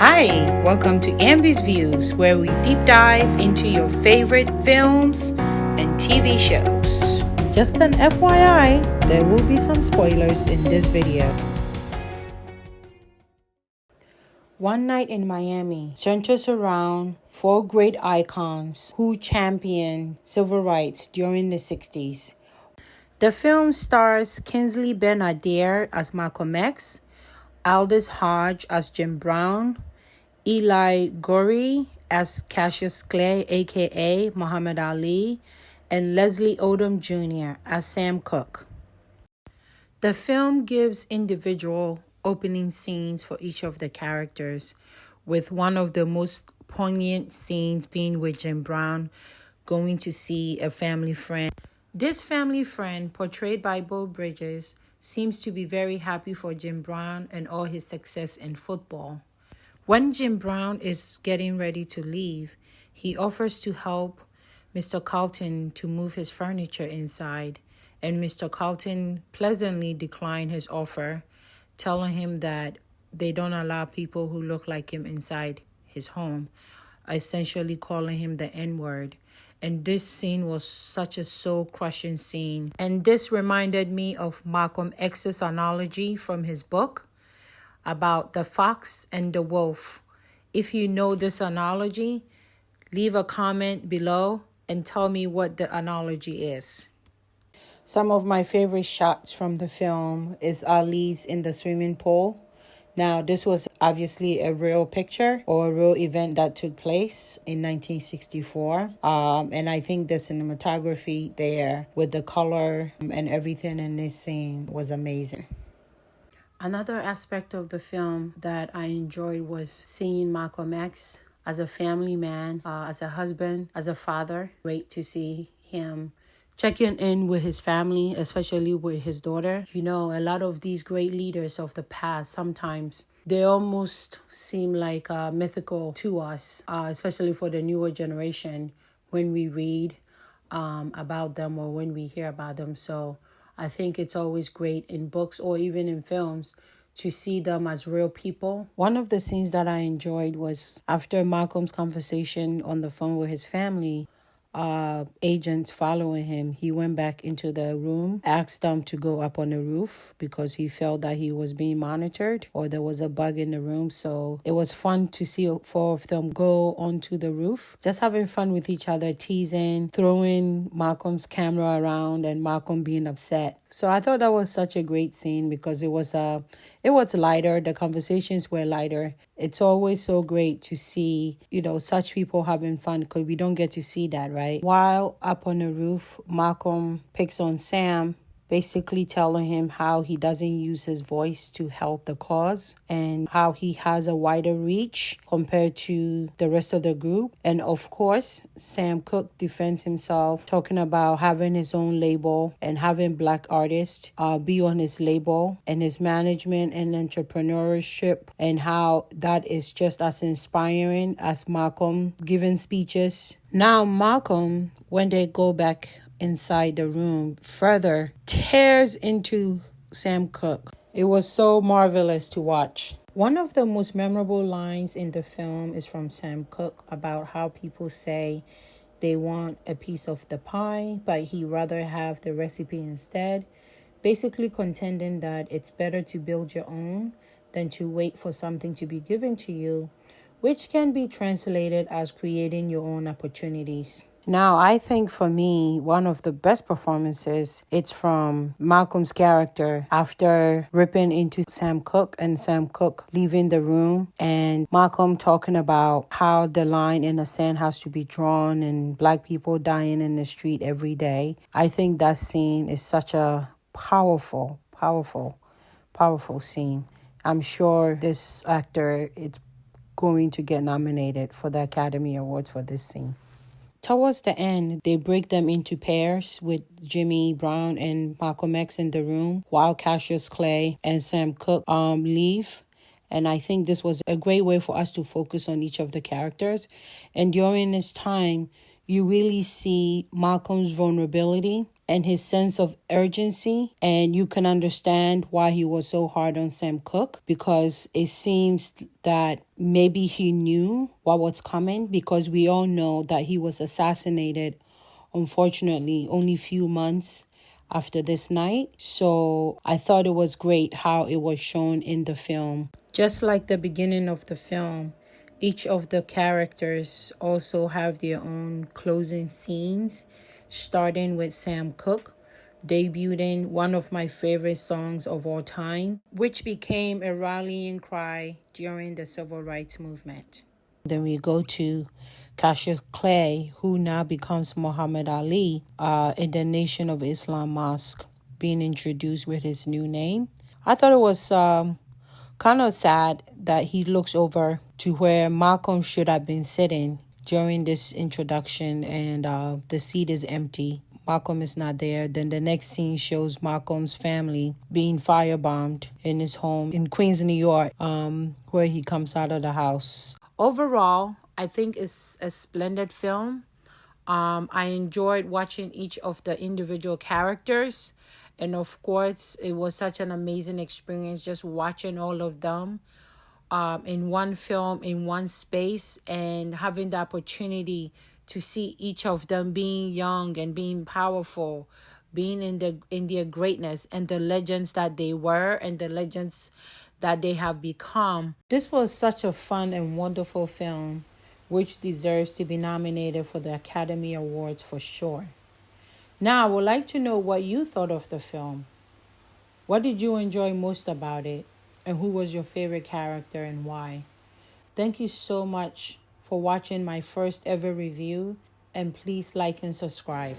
Hi, welcome to Ambi's Views, where we deep dive into your favorite films and TV shows. Just an FYI, there will be some spoilers in this video. One Night in Miami centers around four great icons who championed civil rights during the 60s. The film stars Kingsley Ben-Adir as Malcolm X, Aldous Hodge as Jim Brown, Eli Goree as Cassius Clay, a.k.a. Muhammad Ali, and Leslie Odom Jr. as Sam Cooke. The film gives individual opening scenes for each of the characters, with one of the most poignant scenes being with Jim Brown going to see a family friend. This family friend, portrayed by Beau, seems to be very happy for Jim Brown and all his success in football. When Jim Brown is getting ready to leave, he offers to help Mr. Carlton to move his furniture inside, and Mr. Carlton pleasantly declined his offer, telling him that they don't allow people who look like him inside his home, essentially calling him the N-word. And this scene was such a soul-crushing scene. And this reminded me of Malcolm X's analogy from his book about the fox and the wolf. If you know this analogy, leave a comment below and tell me what the analogy is. Some of my favorite shots from the film is Ali's in the swimming pool. Now, this was obviously a real picture or a real event that took place in 1964. And I think the cinematography there with the color and everything in this scene was amazing. Another aspect of the film that I enjoyed was seeing Malcolm X as a family man, as a husband, as a father. Great to see him checking in with his family, especially with his daughter. You know, a lot of these great leaders of the past, sometimes they almost seem like mythical to us, especially for the newer generation when we read about them or when we hear about them. So I think it's always great in books or even in films to see them as real people. One of the scenes that I enjoyed was after Malcolm's conversation on the phone with his family, agents following him, he went back into the room, asked them to go up on the roof because he felt that he was being monitored or there was a bug in the room. So it was fun to see four of them go onto the roof, just having fun with each other, teasing, throwing Malcolm's camera around and Malcolm being upset. So I thought that was such a great scene because it was lighter. The conversations were lighter. It's always so great to see, such people having fun because we don't get to see that, right? While up on the roof, Malcolm picks on Sam, basically telling him how he doesn't use his voice to help the cause and how he has a wider reach compared to the rest of the group. And of course, Sam Cooke defends himself, talking about having his own label and having Black artists be on his label and his management and entrepreneurship, and how that is just as inspiring as Malcolm giving speeches. Now, Malcolm, when they go back inside the room, further tears into Sam Cooke. It was so marvelous to watch. One of the most memorable lines in the film is from Sam Cooke about how people say they want a piece of the pie, but he'd rather have the recipe instead, basically contending that it's better to build your own than to wait for something to be given to you, which can be translated as creating your own opportunities. Now, I think for me, one of the best performances, it's from Malcolm's character after ripping into Sam Cooke and Sam Cooke leaving the room and Malcolm talking about how the line in the sand has to be drawn and Black people dying in the street every day. I think that scene is such a powerful scene. I'm sure this actor is going to get nominated for the Academy Awards for this scene. Towards the end, they break them into pairs with Jimmy Brown and Malcolm X in the room while Cassius Clay and Sam Cooke leave. And I think this was a great way for us to focus on each of the characters. And during this time, you really see Malcolm's vulnerability and his sense of urgency. And you can understand why he was so hard on Sam Cooke, because it seems that maybe he knew what was coming, because we all know that he was assassinated, unfortunately, only a few months after this night. So I thought it was great how it was shown in the film. Just like the beginning of the film, each of the characters also have their own closing scenes, starting with Sam Cooke debuting one of my favorite songs of all time, which became a rallying cry during the civil rights movement. Then we go to Cassius Clay, who now becomes Muhammad Ali in the Nation of Islam Mosque, being introduced with his new name. I thought it was kind of sad that he looks over to where Malcolm should have been sitting during this introduction, and the seat is empty. Malcolm is not there. Then the next scene shows Malcolm's family being firebombed in his home in Queens, New York, where he comes out of the house. Overall, I think it's a splendid film. I enjoyed watching each of the individual characters. And of course, it was such an amazing experience just watching all of them in one film, in one space, and having the opportunity to see each of them being young and being powerful, being in their greatness, and the legends that they were and the legends that they have become. This was such a fun and wonderful film, which deserves to be nominated for the Academy Awards for sure. Now, I would like to know what you thought of the film. What did you enjoy most about it? And who was your favorite character and why? Thank you so much for watching my first ever review, and please like and subscribe.